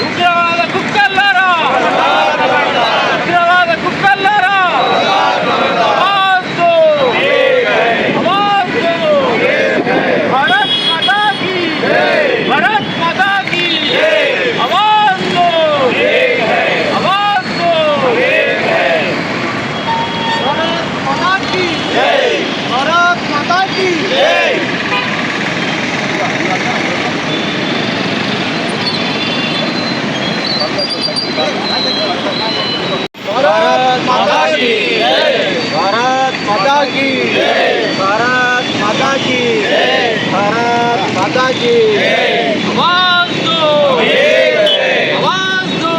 ఉగ్రవాద కుక్కల్లారా ఉగ్రవాద కుక్కల్లారా भारत माता की भारत माता की आवाज दो आवाज दो भारत माता की भारत माता की भारत माता की भारत माता की भारत माता की भारत माता की आवाज दो आवाज दो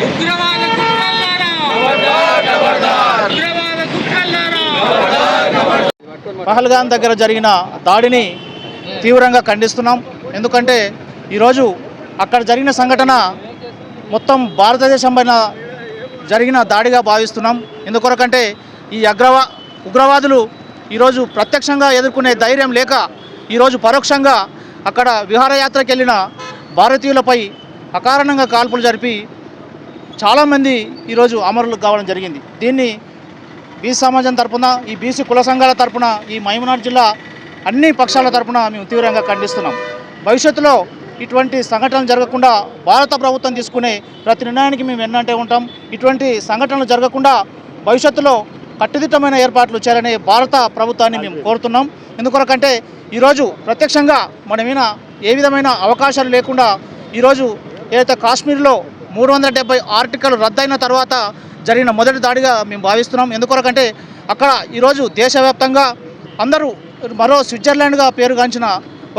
उग्रवाद कुक्कल्लारा उग्रवाद कुक्कल्लारा పహల్గామ్ దగ్గర జరిగిన దాడిని తీవ్రంగా ఖండిస్తున్నాం. ఎందుకంటే ఈరోజు అక్కడ జరిగిన సంఘటన మొత్తం భారతదేశం పైన జరిగిన దాడిగా భావిస్తున్నాం. ఎందుకొరకంటే ఈ ఉగ్రవాదులు ఈరోజు ప్రత్యక్షంగా ఎదుర్కొనే ధైర్యం లేక ఈరోజు పరోక్షంగా అక్కడ విహారయాత్రకు వెళ్ళిన భారతీయులపై అకారణంగా కాల్పులు జరిపి చాలామంది ఈరోజు అమరులు కావడం జరిగింది. దీన్ని బీసీ సమాజం తరపున, ఈ బీసీ కుల సంఘాల తరపున, ఈ మహబూబ్నగర్ జిల్లా అన్ని పక్షాల తరపున మేము తీవ్రంగా ఖండిస్తున్నాం. భవిష్యత్తులో ఇటువంటి సంఘటనలు జరగకుండా భారత ప్రభుత్వం తీసుకునే ప్రతి నిర్ణయానికి మేము వెన్నంటే ఉంటాం. ఇటువంటి సంఘటనలు జరగకుండా భవిష్యత్తులో కట్టుదిట్టమైన ఏర్పాట్లు చేయాలని భారత ప్రభుత్వాన్ని మేము కోరుతున్నాం. ఎందుకొరకంటే ఈరోజు ప్రత్యక్షంగా మన మీద ఏ విధమైన అవకాశాలు లేకుండా ఈరోజు ఏదైతే కాశ్మీర్లో 370 ఆర్టికల్ రద్దయిన తర్వాత జరిగిన మొదటి దాడిగా మేము భావిస్తున్నాం. ఎందుకొరకంటే అక్కడ ఈరోజు దేశవ్యాప్తంగా అందరూ మరో స్విట్జర్లాండ్గా పేరుగాంచిన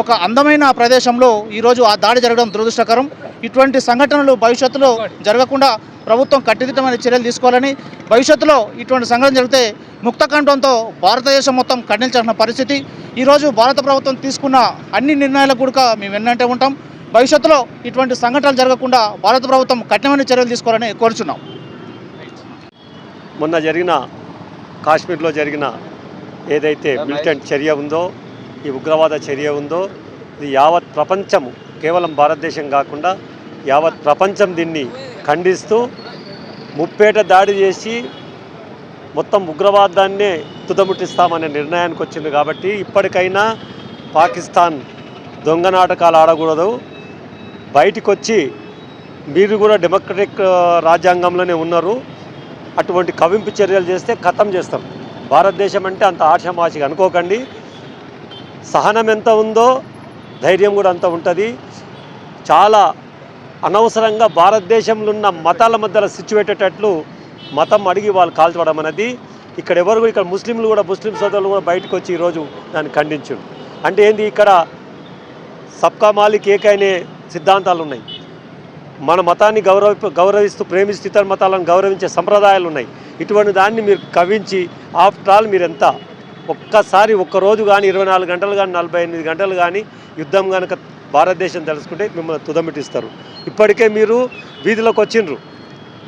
ఒక అందమైన ప్రదేశంలో ఈరోజు ఆ దాడి జరగడం దురదృష్టకరం. ఇటువంటి సంఘటనలు భవిష్యత్తులో జరగకుండా ప్రభుత్వం కట్టుదిట్టమైన చర్యలు తీసుకోవాలని, భవిష్యత్తులో ఇటువంటి సంఘటన జరిగితే ముక్తకంఠంతో భారతదేశం మొత్తం ఖండించాల్సిన పరిస్థితి. ఈరోజు భారత ప్రభుత్వం తీసుకున్న అన్ని నిర్ణయాలకు కూడా మేము వెన్నంటే ఉంటాం. భవిష్యత్తులో ఇటువంటి సంఘటనలు జరగకుండా భారత ప్రభుత్వం కఠినమైన చర్యలు తీసుకోవాలని కోరుచున్నాం. మొన్న జరిగిన కాశ్మీర్లో జరిగిన ఏదైతే మిలిటెంట్ చర్య ఉందో, ఈ ఉగ్రవాద చర్య ఉందో, ఇది యావత్ ప్రపంచము, కేవలం భారతదేశం కాకుండా యావత్ ప్రపంచం దీన్ని ఖండిస్తూ ముప్పేట దాడి చేసి మొత్తం ఉగ్రవాదాన్నే తుదముట్టిస్తామనే నిర్ణయానికి వచ్చింది. కాబట్టి ఇప్పటికైనా పాకిస్తాన్ దొంగ నాటకాలు ఆడకూడదు, బయటికి వచ్చి మీరు కూడా డెమోక్రటిక్ రాజ్యాంగంలోనే ఉన్నారు, అటువంటి కవింపు చర్యలు చేస్తే ఖతం చేస్తాం. భారతదేశం అంటే అంత ఆషామాషిగా అనుకోకండి. సహనం ఎంత ఉందో ధైర్యం కూడా అంత ఉంటుంది. చాలా అనవసరంగా భారతదేశంలో ఉన్న మతాల మధ్యలో సిచ్యువేటేటట్లు మతం అడిగి వాళ్ళు కాల్చడం అనేది ఇక్కడ ఎవరు, ఇక్కడ ముస్లింలు కూడా, ముస్లిం సోదరులు కూడా బయటకు వచ్చి ఈరోజు దాన్ని ఖండించారు. అంటే ఏంది, ఇక్కడ సబ్కా మాలిక్ ఏక్ అనే సిద్ధాంతాలు ఉన్నాయి. మన మతాన్ని గౌరవిస్తూ ప్రేమిస్తూ ఇతర మతాలను గౌరవించే సంప్రదాయాలు ఉన్నాయి. ఇటువంటి దాన్ని మీరు కవించి ఆఫ్టర్ ఆల్ మీరు ఎంత ఒక్కసారి ఒక్కరోజు కానీ 24 గంటలు కానీ 48 గంటలు కానీ యుద్ధం కనుక భారతదేశం తెలుసుకుంటే మిమ్మల్ని తుదమిటిస్తారు. ఇప్పటికే మీరు వీధిలోకి వచ్చిండ్రు.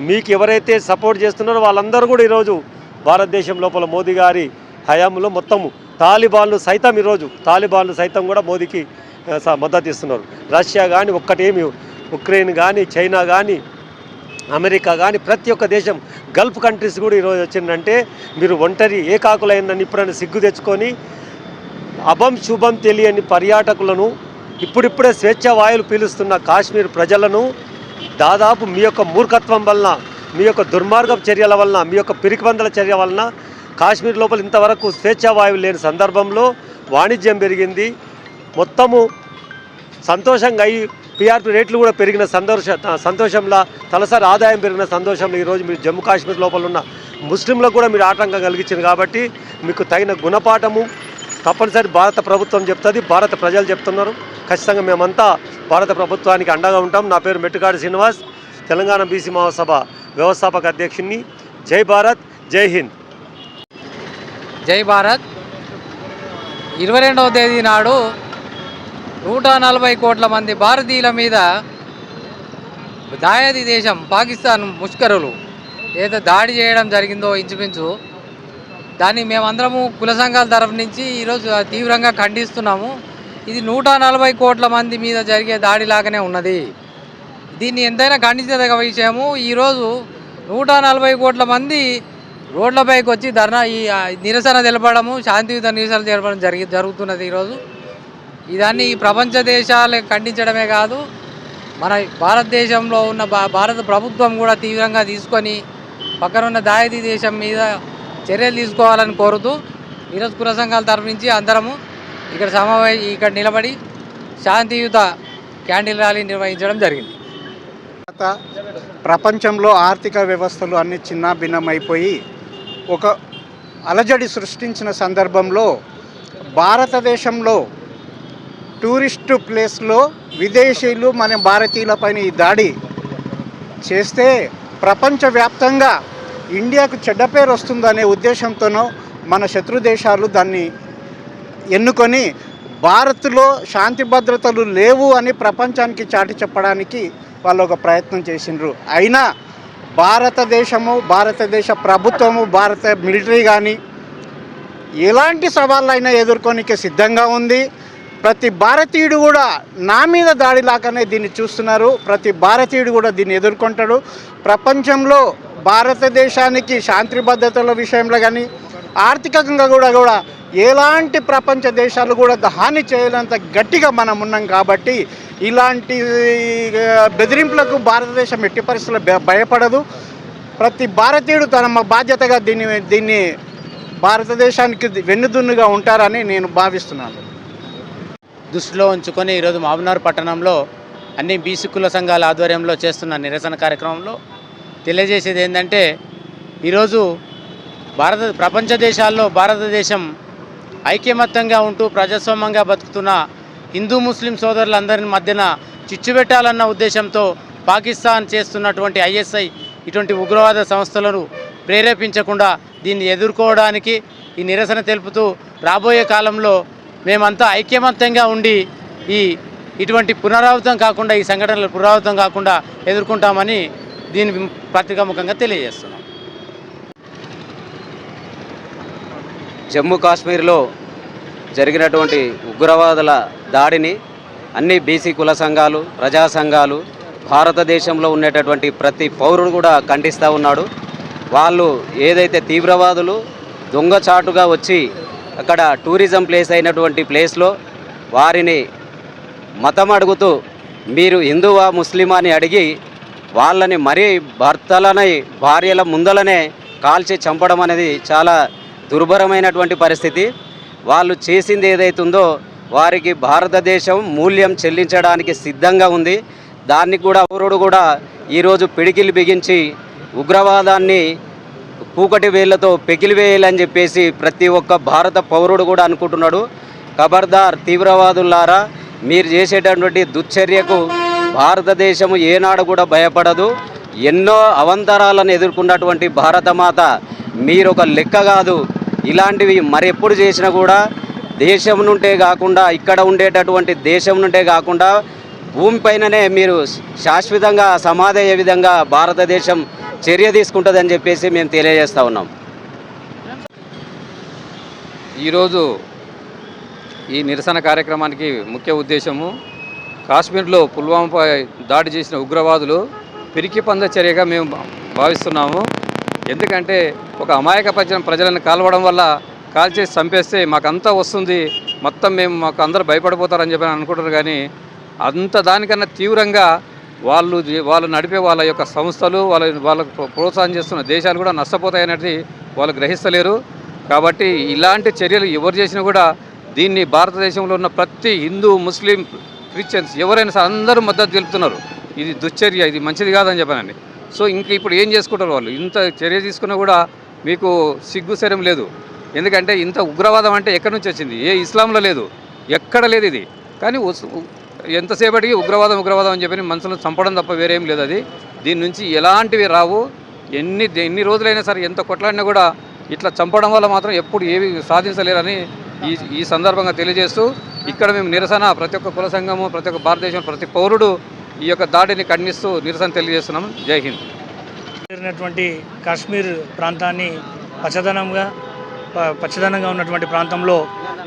మీకు ఎవరైతే సపోర్ట్ చేస్తున్నారో వాళ్ళందరూ కూడా ఈరోజు భారతదేశం లోపల మోదీ గారి హయాంలో మొత్తము తాలిబాన్లు సైతం కూడా మోదీకి మద్దతు ఇస్తున్నారు. రష్యా కానీ ఒక్కటేమి, ఉక్రెయిన్ కానీ, చైనా కానీ, అమెరికా కానీ ప్రతి ఒక్క దేశం, గల్ఫ్ కంట్రీస్ కూడా ఈరోజు వచ్చిందంటే మీరు ఒంటరి ఏకాకులైందని ఇప్పుడైనా సిగ్గు తెచ్చుకొని అభం శుభం తెలియని పర్యాటకులను, ఇప్పుడిప్పుడే స్వేచ్ఛ వాయువులు పీలుస్తున్న కాశ్మీర్ ప్రజలను దాదాపు మీ యొక్క మూర్ఖత్వం వలన, మీ యొక్క దుర్మార్గపు చర్యల వలన, మీ యొక్క పిరికిబందల చర్య వలన కాశ్మీర్ లోపల ఇంతవరకు స్వేచ్ఛ వాయువులు లేని సందర్భంలో వాణిజ్యం పెరిగింది. మొత్తము సంతోషంగా ఈ పీఆర్పీ రేట్లు కూడా పెరిగిన సంతోషంలో, తలసరి ఆదాయం పెరిగిన సంతోషంలో ఈరోజు మీరు జమ్మూ కాశ్మీర్ లోపల ఉన్న ముస్లింలకు కూడా మీరు ఆటంకం కలిగించారు. కాబట్టి మీకు తగిన గుణపాఠము తప్పనిసరి భారత ప్రభుత్వం చెప్తుంది, భారత ప్రజలు చెప్తున్నారు. ఖచ్చితంగా మేమంతా భారత ప్రభుత్వానికి అండగా ఉంటాం. నా పేరు మెట్టుకాడి శ్రీనివాస్, తెలంగాణ బీసీ మహాసభ వ్యవస్థాపక అధ్యక్షుడిని. జై భారత్, జై హింద్. జై భారత్. 22వ తేదీ నాడు 140 కోట్ల మంది భారతీయుల మీద దాయాది దేశం పాకిస్తాన్ ముష్కరులు ఏదో దాడి చేయడం జరిగిందో ఇంచుమించు, దాన్ని మేమందరము కుల సంఘాల తరఫు నుంచి ఈరోజు తీవ్రంగా ఖండిస్తున్నాము. ఇది 140 కోట్ల మంది మీద జరిగే దాడిలాగానే ఉన్నది. దీన్ని ఎంతైనా ఖండించదగ్గ విషయము. ఈరోజు 140 కోట్ల మంది రోడ్లపైకి వచ్చి నిరసన తెలపడము, శాంతియుత నిరసన తెలపడం జరుగుతున్నది ఈరోజు. ఇదాన్ని ఈ ప్రపంచ దేశాలు ఖండించడమే కాదు, మన భారతదేశంలో ఉన్న భారత ప్రభుత్వం కూడా తీవ్రంగా తీసుకొని పక్కనున్న దాయిదీ దేశం మీద చర్యలు తీసుకోవాలని కోరుతూ ఈరోజు కుల సంఘాల తరఫు నుంచి అందరము ఇక్కడ నిలబడి శాంతియుత క్యాండిల్ ర్యాలీ నిర్వహించడం జరిగింది. ప్రపంచంలో ఆర్థిక వ్యవస్థలు అన్ని చిన్నాభిన్నమైపోయి ఒక అలజడి సృష్టించిన సందర్భంలో భారతదేశంలో టూరిస్టు ప్లేస్లో విదేశీయులు మన భారతీయులపైన ఈ దాడి చేస్తే ప్రపంచవ్యాప్తంగా ఇండియాకు చెడ్డ పేరు వస్తుందనే ఉద్దేశంతోనో మన శత్రు దేశాలు దాన్ని ఎన్నుకొని భారత్లో శాంతి భద్రతలు లేవు అని ప్రపంచానికి చాటి చెప్పడానికి వాళ్ళు ఒక ప్రయత్నం చేసిండ్రు. అయినా భారతదేశము, భారతదేశ ప్రభుత్వము, భారత మిలిటరీ కానీ ఎలాంటి సవాళ్ళైనా ఎదుర్కొనికి సిద్ధంగా ఉంది. ప్రతి భారతీయుడు కూడా నా మీద దాడిలాగానే దీన్ని చూస్తున్నారు. ప్రతి భారతీయుడు కూడా దీన్ని ఎదుర్కొంటాడు. ప్రపంచంలో భారతదేశానికి శాంతి భద్రతల విషయంలో కానీ ఆర్థికంగా కూడా ఎలాంటి ప్రపంచ దేశాలు కూడా హాని చేయలేంత గట్టిగా మనం ఉన్నాం. కాబట్టి ఇలాంటి బెదిరింపులకు భారతదేశం ఎట్టి పరిస్థితుల్లో భయపడదు. ప్రతి భారతీయుడు తన బాధ్యతగా దీన్ని భారతదేశానికి వెన్నుదున్నుగా ఉంటారని నేను భావిస్తున్నాను. దృష్టిలో ఉంచుకొని ఈరోజు మహబూబ్నగర్ పట్టణంలో అన్ని బీసీ కుల సంఘాల ఆధ్వర్యంలో చేస్తున్న నిరసన కార్యక్రమంలో తెలియజేసేది ఏంటంటే, ఈరోజు ప్రపంచ దేశాల్లో భారతదేశం ఐక్యమత్యంగా ఉంటూ ప్రజాస్వామ్యంగా బతుకుతున్న హిందూ ముస్లిం సోదరులందరి మధ్యన చిచ్చు పెట్టాలన్న ఉద్దేశంతో పాకిస్తాన్ చేస్తున్నటువంటి ఐఎస్ఐ ఇటువంటి ఉగ్రవాద సంస్థలను ప్రేరేపించకుండా దీన్ని ఎదుర్కోవడానికి ఈ నిరసన తెలుపుతూ రాబోయే కాలంలో మేమంతా ఐక్యమత్యంగా ఉండి ఇటువంటి పునరావృతం కాకుండా, ఈ సంఘటనలు పునరావృతం కాకుండా ఎదుర్కొంటామని దీని పత్రికాముఖంగా తెలియజేస్తున్నాం. జమ్మూ కాశ్మీర్లో జరిగినటువంటి ఉగ్రవాదుల దాడిని అన్ని బీసీ కుల సంఘాలు, ప్రజా సంఘాలు, భారతదేశంలో ఉండేటటువంటి ప్రతి పౌరుడు కూడా ఖండిస్తూ ఉన్నాడు. వాళ్ళు ఏదైతే తీవ్రవాదులు దొంగచాటుగా వచ్చి అక్కడ టూరిజం ప్లేస్ అయినటువంటి ప్లేస్లో వారిని మతం అడుగుతూ మీరు హిందువా ముస్లిమా అని అడిగి వాళ్ళని మరీ భార్యల ముందలనే కాల్చి చంపడం అనేది చాలా దుర్భరమైనటువంటి పరిస్థితి. వాళ్ళు చేసింది ఏదైతుందో వారికి భారతదేశం మూల్యం చెల్లించడానికి సిద్ధంగా ఉంది. దాన్ని కూడా పౌరుడు కూడా ఈరోజు పిడికిలు బిగించి ఉగ్రవాదాన్ని కూకటి వేళ్లతో పెకిలివేయాలని చెప్పేసి ప్రతి ఒక్క భారత పౌరుడు కూడా అనుకుంటున్నాడు. ఖబర్దార్ తీవ్రవాదులారా, మీరు చేసేటటువంటి దుశ్చర్యకు భారతదేశము ఏనాడు కూడా భయపడదు. ఎన్నో అవంతరాలను ఎదుర్కొన్నటువంటి భారతమాత మీరు ఒక లెక్క కాదు. ఇలాంటివి మరెప్పుడు చేసినా కూడా దేశం నుండే కాకుండా, ఇక్కడ ఉండేటటువంటి దేశం నుండే కాకుండా భూమిపైననే మీరు శాశ్వతంగా సమాధి అయ్యే విధంగా భారతదేశం చర్య తీసుకుంటుందని చెప్పేసి మేము తెలియజేస్తూ ఉన్నాం. ఈరోజు ఈ నిరసన కార్యక్రమానికి ముఖ్య ఉద్దేశము కాశ్మీర్లో పుల్వామాపై దాడి చేసిన ఉగ్రవాదులు పిరికి పంద చర్యగా మేము భావిస్తున్నాము. ఎందుకంటే ఒక అమాయక ప్రజలను కాల్వడం వల్ల కాల్చేసి చంపేస్తే మాకంతా వస్తుంది, మొత్తం మాకు అందరూ భయపడిపోతారని చెప్పి అనుకుంటారు. కానీ అంత దానికన్నా తీవ్రంగా వాళ్ళు నడిపే వాళ్ళ యొక్క సంస్థలు, వాళ్ళకు ప్రోత్సాహం చేస్తున్న దేశాలు కూడా నష్టపోతాయనేది వాళ్ళు గ్రహిస్తలేరు. కాబట్టి ఇలాంటి చర్యలు ఎవరు చేసినా కూడా దీన్ని భారతదేశంలో ఉన్న ప్రతి హిందూ, ముస్లిం, క్రిస్టియన్స్ ఎవరైనా సరే అందరూ మద్దతు తెలుపుతున్నారు. ఇది దుశ్చర్య, ఇది మంచిది కాదని చెప్పానండి. సో ఇప్పుడు ఏం చేసుకుంటారు వాళ్ళు? ఇంత చర్య తీసుకున్నా కూడా మీకు సిగ్గు శరం లేదు. ఎందుకంటే ఇంత ఉగ్రవాదం అంటే ఎక్కడి నుంచి వచ్చింది? ఏ ఇస్లాంలో లేదు, ఎక్కడ లేదు ఇది. కానీ ఎంతసేపటికి ఉగ్రవాదం అని చెప్పి మనుషులను చంపడం తప్ప వేరేం లేదు. అది దీని నుంచి ఎలాంటివి రావు. ఎన్ని రోజులైనా సరే ఎంత కొట్లాడినా కూడా ఇట్లా చంపడం వల్ల మాత్రం ఎప్పుడు ఏవి సాధించలేరని ఈ సందర్భంగా తెలియజేస్తూ ఇక్కడ మేము నిరసన ప్రతి ఒక్క కుల సంఘము, ప్రతి ఒక్క భారతదేశం ప్రతి పౌరుడు ఈ యొక్క దాడిని ఖండిస్తూ నిరసన తెలియజేస్తున్నాం. జై హింద్. కాశ్మీర్ ప్రాంతాన్ని పచ్చదనంగా పచ్చదనంగా ఉన్నటువంటి ప్రాంతంలో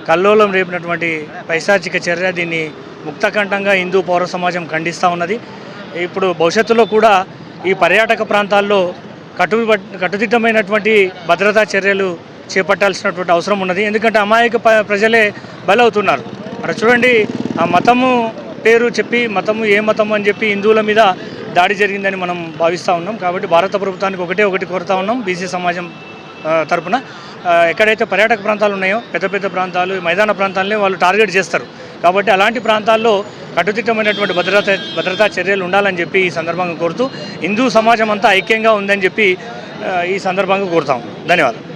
కల్లోలం రేపినటువంటి పైశాచిక చర్య దీన్ని ముక్తకంఠంగా హిందూ పౌర సమాజం ఖండిస్తూ ఉన్నది. ఇప్పుడు భవిష్యత్తులో కూడా ఈ పర్యాటక ప్రాంతాల్లో కట్టుదిట్టమైనటువంటి భద్రతా చర్యలు చేపట్టాల్సినటువంటి అవసరం ఉన్నది. ఎందుకంటే అమాయక ప్రజలే బలవుతున్నారు. అక్కడ చూడండి, ఆ మతము పేరు చెప్పి ఏ మతము అని చెప్పి హిందువుల మీద దాడి జరిగిందని మనం భావిస్తూ ఉన్నాం. కాబట్టి భారత ప్రభుత్వానికి ఒకటి కోరుతా ఉన్నాం బీసీ సమాజం తరపున. ఎక్కడైతే పర్యాటక ప్రాంతాలు ఉన్నాయో పెద్ద ప్రాంతాలు, మైదాన ప్రాంతాలనే వాళ్ళు టార్గెట్ చేస్తారు. కాబట్టి అలాంటి ప్రాంతాల్లో కట్టుదిట్టమైనటువంటి భద్రతా చర్యలు ఉండాలని చెప్పి ఈ సందర్భంగా కోరుతూ హిందూ సమాజం అంతా ఐక్యంగా ఉందని చెప్పి ఈ సందర్భంగా కోరుతాం. ధన్యవాదాలు.